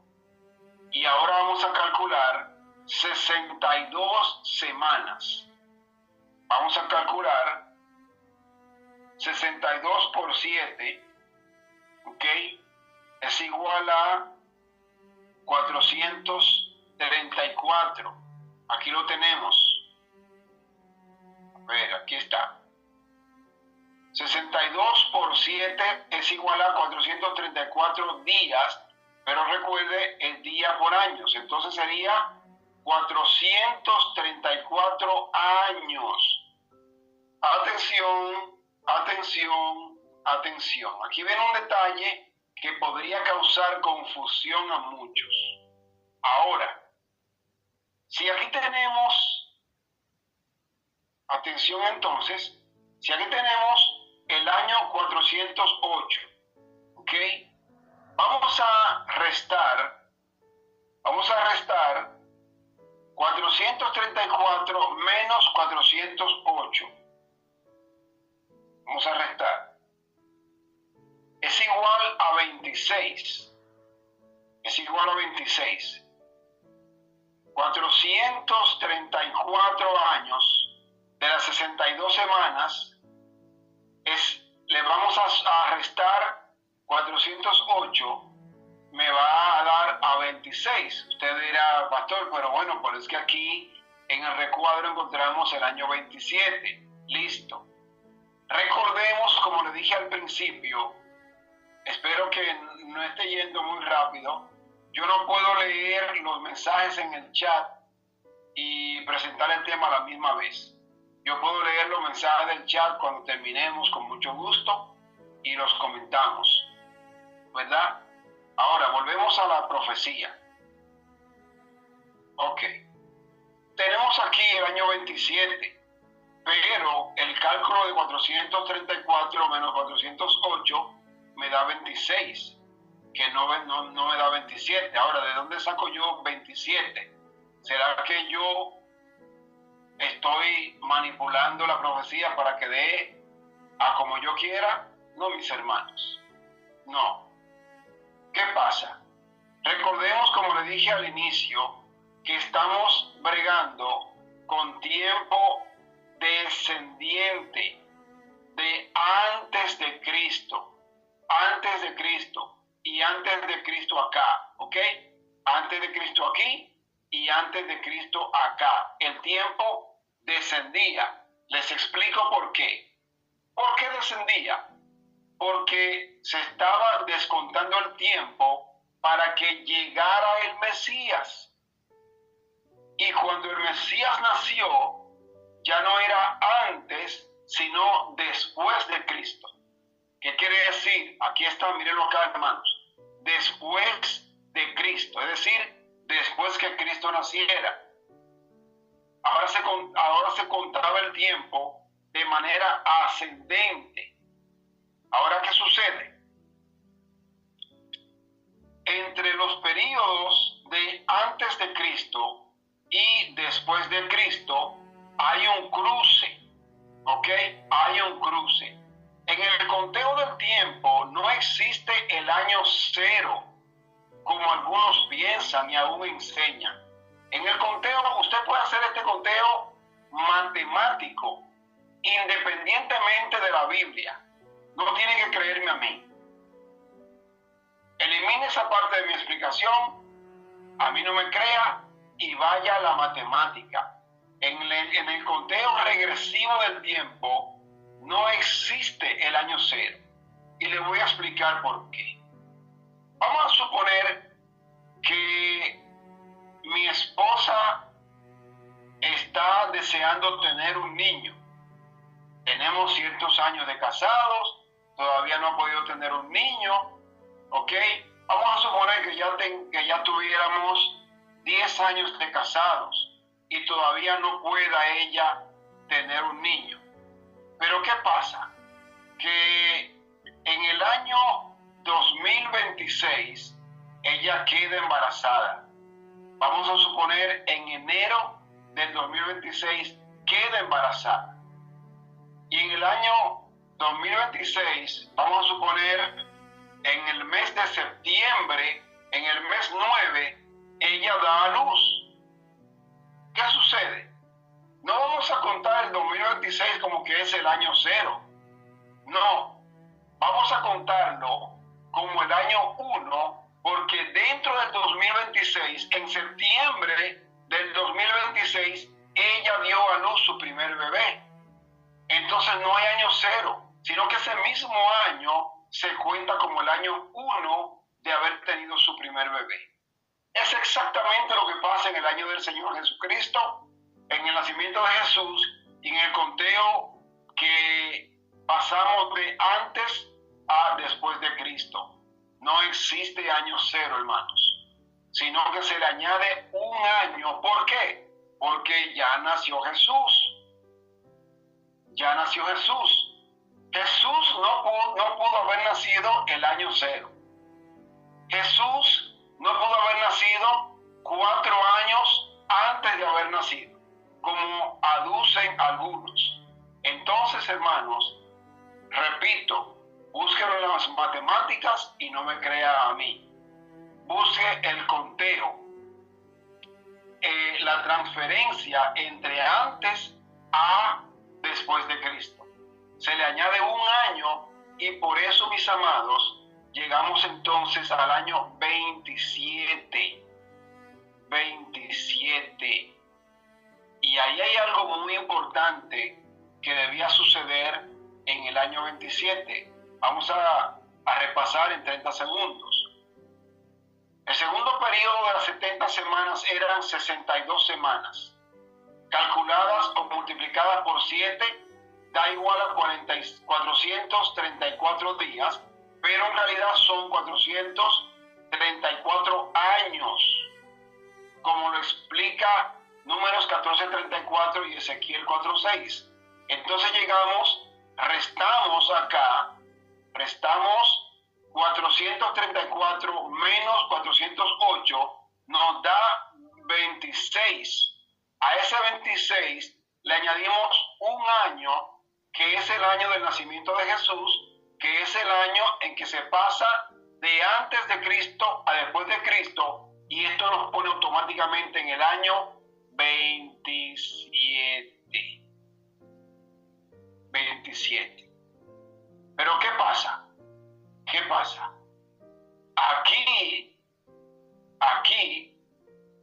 y ahora vamos a calcular 62 semanas. Vamos a calcular 62 por 7, ¿ok? es igual a 434. Aquí lo tenemos. A ver, aquí está. 62 por 7 es igual a 434 días, pero recuerde el día por años. Entonces sería 434 años. Atención, atención, atención. Aquí viene un detalle que podría causar confusión a muchos. Ahora, si aquí tenemos, atención entonces, si aquí tenemos el año 408, ¿ok? Vamos a restar 434 menos 408. Vamos a restar. Es igual a 26. Es igual a 26. 434 años de las 62 semanas le vamos a restar 408, me va a dar a 26. Usted dirá, pastor, pero bueno, pero es que aquí en el recuadro encontramos el año 27. Listo. Recordemos, como le dije al principio, espero que no esté yendo muy rápido. Yo no puedo leer los mensajes en el chat y presentar el tema a la misma vez. Yo puedo leer los mensajes del chat cuando terminemos con mucho gusto y los comentamos, ¿verdad? Ahora, volvemos a la profecía. Ok. Tenemos aquí el año 27, pero el cálculo de 434 menos 408 me da 26, que no me da 27. Ahora, ¿de dónde saco yo 27? ¿Será que yo estoy manipulando la profecía para que dé a como yo quiera? No, mis hermanos. No. ¿Qué pasa? Recordemos, como le dije al inicio, que estamos bregando con tiempo descendiente de antes de Cristo y antes de Cristo acá, ¿ok? Antes de Cristo aquí y antes de Cristo acá. El tiempo descendía. Les explico por qué. ¿Por qué descendía? Porque se estaba descontando el tiempo para que llegara el Mesías. Y cuando el Mesías nació, ya no era antes, sino después de Cristo. ¿Qué quiere decir? Aquí está, mírenlo acá, hermanos. Después de Cristo, es decir, después que Cristo naciera. Ahora se contaba el tiempo de manera ascendente. Ahora, ¿qué sucede? Entre los periodos de antes de Cristo y después de Cristo hay un cruce, ¿ok? Hay un cruce. En el conteo del tiempo no existe el año cero, como algunos piensan y aún enseñan. En el conteo, usted puede hacer este conteo matemático, independientemente de la Biblia. No tiene que creerme a mí. Elimine esa parte de mi explicación, a mí no me crea y vaya a la matemática. En el conteo regresivo del tiempo no existe el año cero. Y le voy a explicar por qué. Vamos a suponer que mi esposa está deseando tener un niño. Tenemos ciertos años de casados, todavía no ha podido tener un niño, ¿ok? Vamos a suponer que ya tuviéramos 10 años de casados y todavía no pueda ella tener un niño. Pero ¿qué pasa? Que en el año 2026 ella queda embarazada. Vamos a suponer en enero del 2026 queda embarazada. Y en el año 2026, vamos a suponer en el mes de septiembre, en el mes 9, ella da a luz. ¿Qué sucede? No vamos a contar el 2026 como que es el año cero. No, vamos a contarlo como el año 1, porque dentro del 2026, en septiembre del 2026, ella dio a luz su primer bebé. Entonces no hay año 0, sino que ese mismo año se cuenta como el año 1 de haber tenido su primer bebé. Es exactamente lo que pasa en el año del Señor Jesucristo, en el nacimiento de Jesús y en el conteo que pasamos de antes a después de Cristo. No existe año 0, hermanos, sino que se le añade un año. ¿Por qué? Porque ya nació Jesús. Ya nació Jesús. Jesús no pudo haber nacido el año 0. Jesús no pudo haber nacido 4 años antes de haber nacido, como aducen algunos. Entonces, hermanos, repito, búsquelo en las matemáticas y no me crea a mí. Busque el conteo, la transferencia entre antes a después de Cristo. Se le añade un año y por eso, mis amados, llegamos entonces al año 27. 27. Y ahí hay algo muy importante que debía suceder en el año 27. Vamos a repasar en 30 segundos. El segundo periodo de las 70 semanas eran 62 semanas. Calculadas o multiplicadas por 7, da igual a 434 días, pero en realidad son 434 años, como lo explica Números 14:34 y Ezequiel 4:6. Entonces restamos 434 menos 408, nos da 26. A ese 26 le añadimos un año, que es el año del nacimiento de Jesús, que es el año en que se pasa de antes de Cristo a después de Cristo, y esto nos pone automáticamente en el año 27. 27. Pero ¿qué pasa? ¿Qué pasa? Aquí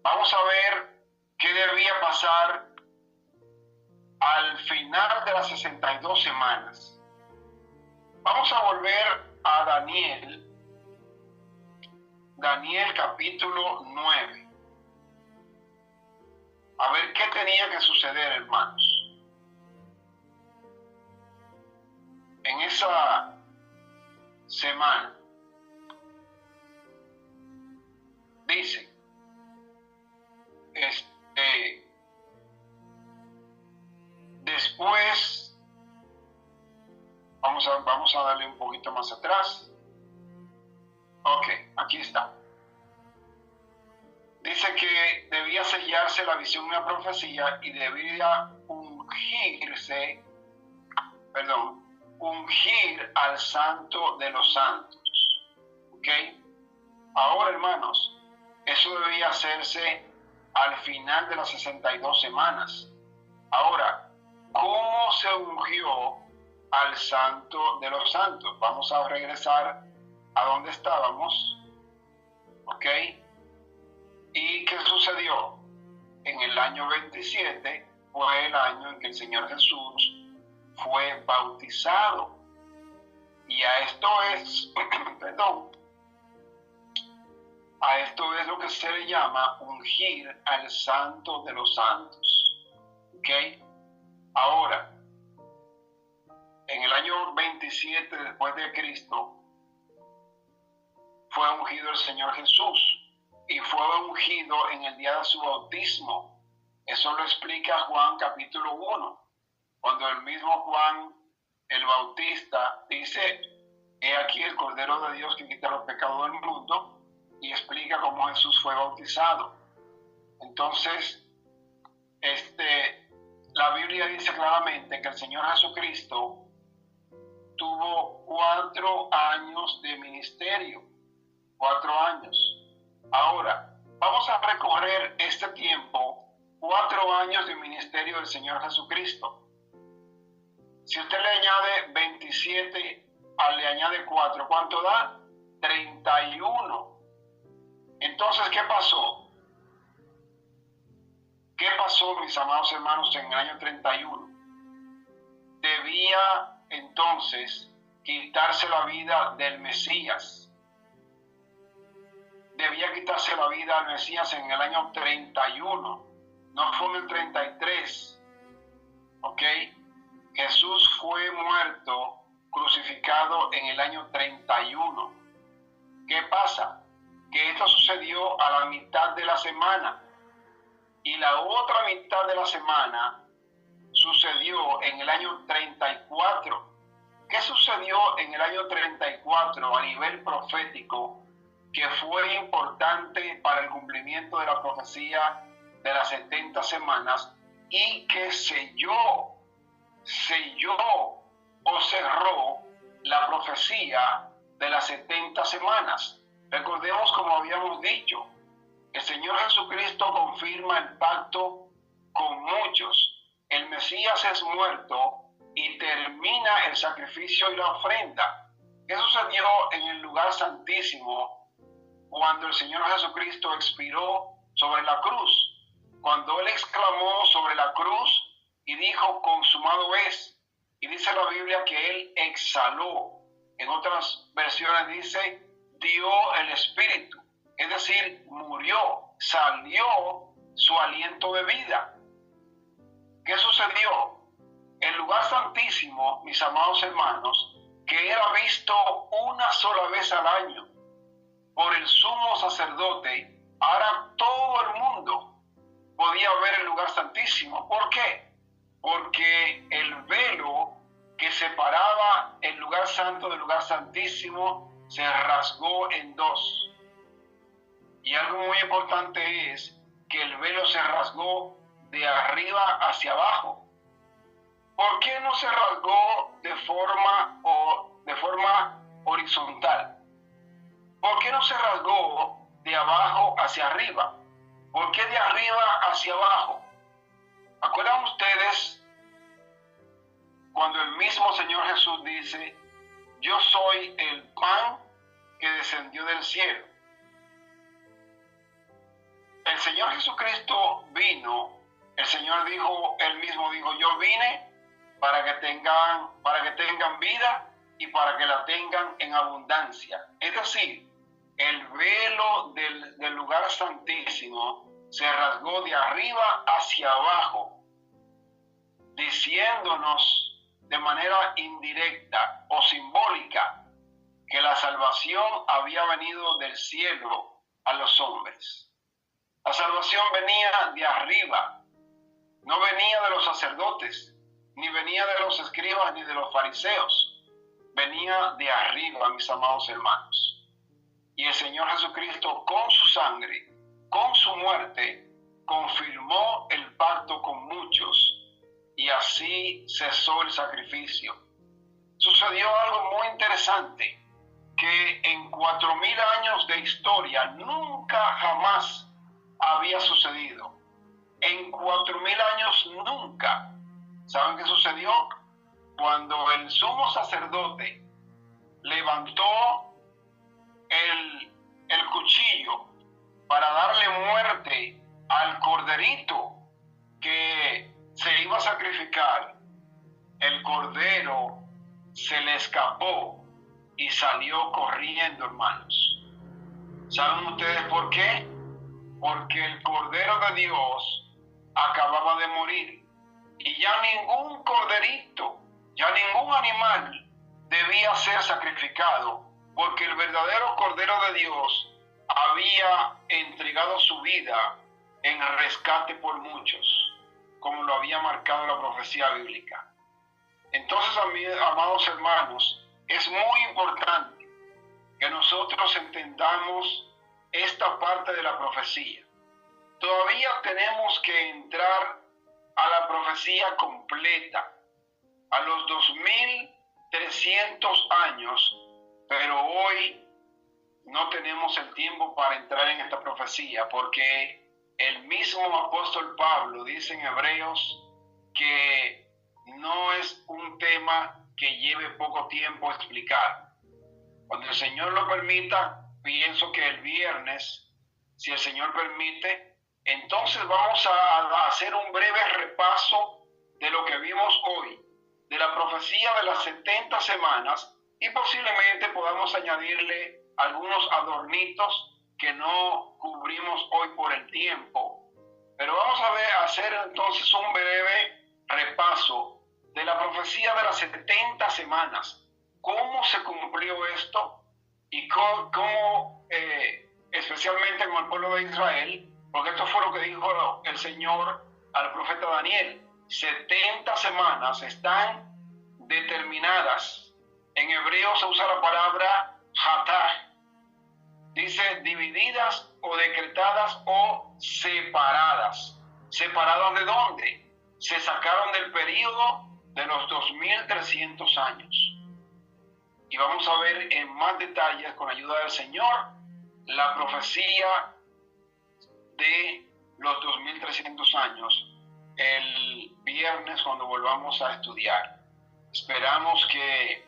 vamos a ver qué debía pasar al final de las 62 semanas. Vamos a volver a Daniel capítulo 9. A ver qué tenía que suceder, hermanos. En esa semana dice, después, vamos a darle un poquito más atrás. Ok, aquí está. Dice que debía sellarse la visión de la profecía y debía ungir al santo de los santos. Ok. Ahora, hermanos, eso debía hacerse al final de las 62 semanas. Ahora, ¿cómo se ungió al santo de los santos? Vamos a regresar a donde estábamos. ¿Ok? ¿Y qué sucedió? En el año 27 fue el año en que el Señor Jesús fue bautizado. Y a esto es, a esto es lo que se le llama ungir al santo de los santos. ¿Ok? Ahora, en el año 27 después de Cristo, fue ungido el Señor Jesús y fue ungido en el día de su bautismo. Eso lo explica Juan capítulo 1, cuando el mismo Juan el Bautista dice: he aquí el Cordero de Dios que quita los pecados del mundo, y explica cómo Jesús fue bautizado. Entonces, la Biblia dice claramente que el Señor Jesucristo tuvo 4 años de ministerio. 4 años. Ahora, vamos a recorrer este tiempo, 4 años de ministerio del Señor Jesucristo. Si usted le añade 27, le añade 4, ¿cuánto da? 31. Entonces, ¿qué pasó? ¿Qué pasó, mis amados hermanos, en el año 31? Debía entonces quitarse la vida del Mesías. Debía quitarse la vida del Mesías en el año 31, no fue en el 33. ¿Ok? Jesús fue muerto, crucificado en el año 31. ¿Qué pasa? Que esto sucedió a la mitad de la semana. Y la otra mitad de la semana sucedió en el año 34. ¿Qué sucedió en el año 34 a nivel profético que fue importante para el cumplimiento de la profecía de las 70 semanas y que selló o cerró la profecía de las 70 semanas? Recordemos, como habíamos dicho, el Señor Jesucristo confirma el pacto con muchos. El Mesías es muerto y termina el sacrificio y la ofrenda. ¿Qué sucedió en el lugar santísimo cuando el Señor Jesucristo expiró sobre la cruz? Cuando Él exclamó sobre la cruz y dijo, consumado es. Y dice la Biblia que Él exhaló. En otras versiones dice, dio el Espíritu. Es decir, murió, salió su aliento de vida. ¿Qué sucedió? El lugar santísimo, mis amados hermanos, que era visto una sola vez al año por el sumo sacerdote, ahora todo el mundo podía ver el lugar santísimo. ¿Por qué? Porque el velo que separaba el lugar santo del lugar santísimo se rasgó en dos. Y algo muy importante es que el velo se rasgó de arriba hacia abajo. ¿Por qué no se rasgó de forma horizontal? ¿Por qué no se rasgó de abajo hacia arriba? ¿Por qué de arriba hacia abajo? ¿Acuerdan ustedes cuando el mismo Señor Jesús dice, yo soy el pan que descendió del cielo? El Señor Jesucristo vino, el Señor dijo, Él mismo dijo, yo vine para que tengan vida y para que la tengan en abundancia. Es decir, el velo del lugar santísimo se rasgó de arriba hacia abajo, diciéndonos de manera indirecta o simbólica que la salvación había venido del cielo a los hombres. La salvación venía de arriba, no venía de los sacerdotes, ni venía de los escribas, ni de los fariseos. Venía de arriba, mis amados hermanos. Y el Señor Jesucristo, con su sangre, con su muerte, confirmó el pacto con muchos, y así cesó el sacrificio. Sucedió algo muy interesante, que en 4000 años de historia nunca jamás había sucedido. En 4000 años nunca. ¿Saben qué sucedió? Cuando el sumo sacerdote levantó el cuchillo para darle muerte al corderito que se iba a sacrificar, el cordero se le escapó y salió corriendo, hermanos. ¿Saben ustedes por qué? Porque el Cordero de Dios acababa de morir y ya ningún corderito, ya ningún animal debía ser sacrificado, porque el verdadero Cordero de Dios había entregado su vida en rescate por muchos, como lo había marcado la profecía bíblica. Entonces, amados hermanos, es muy importante que nosotros entendamos esta parte de la profecía. Todavía tenemos que entrar a la profecía completa, a los 2300 años, pero hoy no tenemos el tiempo para entrar en esta profecía, porque el mismo apóstol Pablo dice en Hebreos que no es un tema que lleve poco tiempo explicar. Cuando el Señor lo permita, pienso que el viernes, si el Señor permite, entonces vamos a hacer un breve repaso de lo que vimos hoy, de la profecía de las 70 semanas, y posiblemente podamos añadirle algunos adornitos que no cubrimos hoy por el tiempo. Pero vamos a hacer entonces un breve repaso de la profecía de las 70 semanas. ¿Cómo se cumplió esto? Y cómo especialmente con el pueblo de Israel, porque esto fue lo que dijo el Señor al profeta Daniel. 70 semanas están determinadas. En hebreo se usa la palabra hatah. Dice divididas o decretadas o separadas. ¿Separadas de dónde? Se sacaron del período de los 2300 años. Y vamos a ver en más detalles, con la ayuda del Señor, la profecía de los 2300 años el viernes cuando volvamos a estudiar. Esperamos que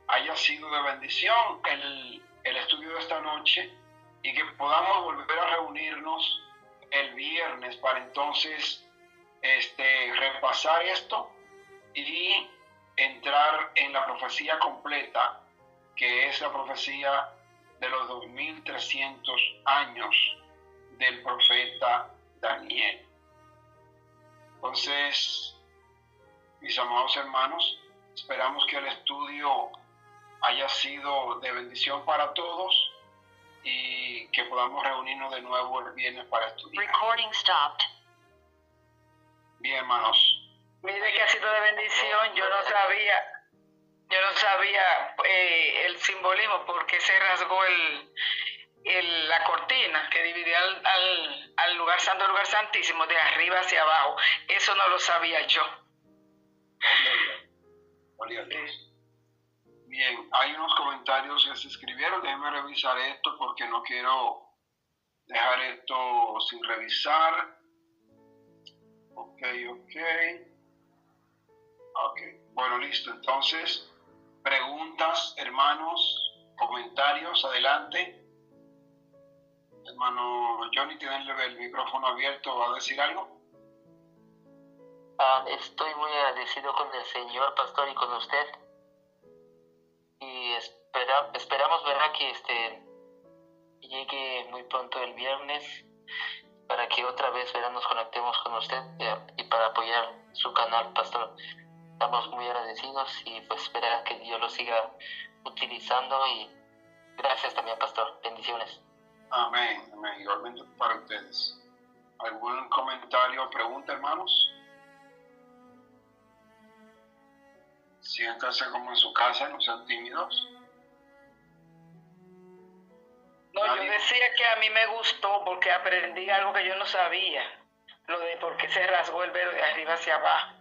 haya sido de bendición el estudio de esta noche y que podamos volver a reunirnos el viernes para entonces repasar esto y entrar en la profecía completa, que es la profecía de los 2300 años del profeta Daniel. Entonces, mis amados hermanos, esperamos que el estudio haya sido de bendición para todos y que podamos reunirnos de nuevo el viernes para estudiar. Recording stopped. Bien, hermanos. Mire que ha sido de bendición. Yo no sabía el simbolismo, porque se rasgó la cortina que dividía al lugar santo, al lugar santísimo, de arriba hacia abajo. Eso no lo sabía yo. Gloria a Dios. Bien, hay unos comentarios que se escribieron. Déjenme revisar esto porque no quiero dejar esto sin revisar. Ok. Bueno, listo. Entonces, preguntas, hermanos, comentarios, adelante. Hermano Johnny, tiene el micrófono abierto, ¿va a decir algo? Estoy muy agradecido con el Señor, pastor, y con usted. Y esperamos, ¿verdad?, que llegue muy pronto el viernes para que otra vez, ¿verdad?, nos conectemos con usted y para apoyar su canal, pastor. Estamos muy agradecidos y pues esperar que Dios lo siga utilizando, y gracias también, pastor. Bendiciones. Amén. Igualmente para ustedes. ¿Algún comentario o pregunta, hermanos? Siéntanse como en su casa, no sean tímidos. No, yo decía que a mí me gustó porque aprendí algo que yo no sabía, lo de por qué se rasgó el velo de arriba hacia abajo.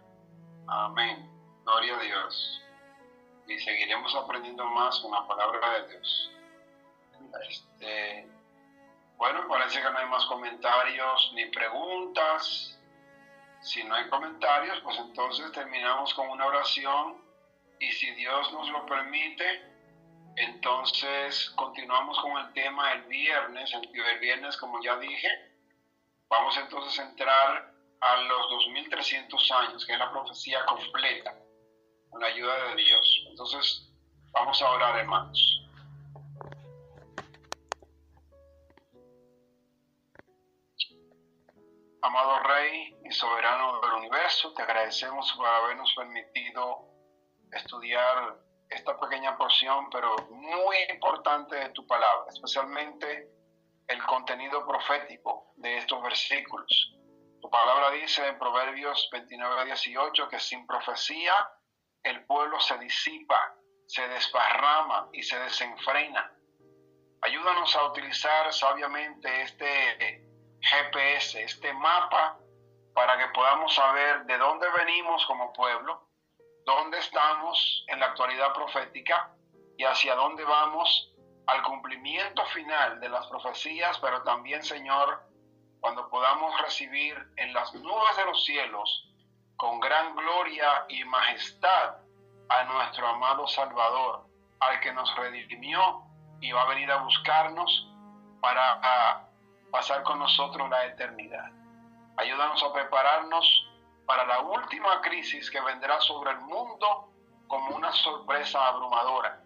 Amén. Gloria a Dios. Y seguiremos aprendiendo más con la palabra de Dios. Bueno, parece que no hay más comentarios ni preguntas. Si no hay comentarios, pues entonces terminamos con una oración. Y si Dios nos lo permite, entonces continuamos con el tema el viernes. El viernes, como ya dije, vamos entonces a entrar a los 2300 años, que es la profecía completa, con la ayuda de Dios. Entonces, vamos a orar, hermanos. Amado Rey y soberano del universo, te agradecemos por habernos permitido estudiar esta pequeña porción, pero muy importante, de tu palabra, especialmente el contenido profético de estos versículos. Tu palabra dice en Proverbios 29:18 que sin profecía el pueblo se disipa, se desparrama y se desenfrena. Ayúdanos a utilizar sabiamente este GPS, este mapa, para que podamos saber de dónde venimos como pueblo, dónde estamos en la actualidad profética y hacia dónde vamos al cumplimiento final de las profecías, pero también, Señor, cuando podamos recibir en las nubes de los cielos, con gran gloria y majestad, a nuestro amado Salvador, al que nos redimió y va a venir a buscarnos para pasar con nosotros la eternidad. Ayúdanos a prepararnos para la última crisis que vendrá sobre el mundo como una sorpresa abrumadora.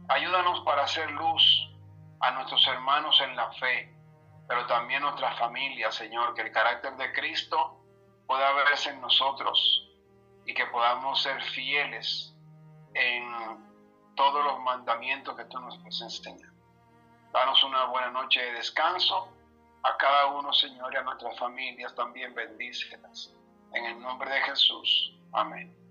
Ayúdanos para hacer luz a nuestros hermanos en la fe, pero también nuestras familias, Señor, que el carácter de Cristo pueda verse en nosotros y que podamos ser fieles en todos los mandamientos que tú nos has enseñado. Danos una buena noche de descanso. A cada uno, Señor, y a nuestras familias también bendícelas. En el nombre de Jesús. Amén.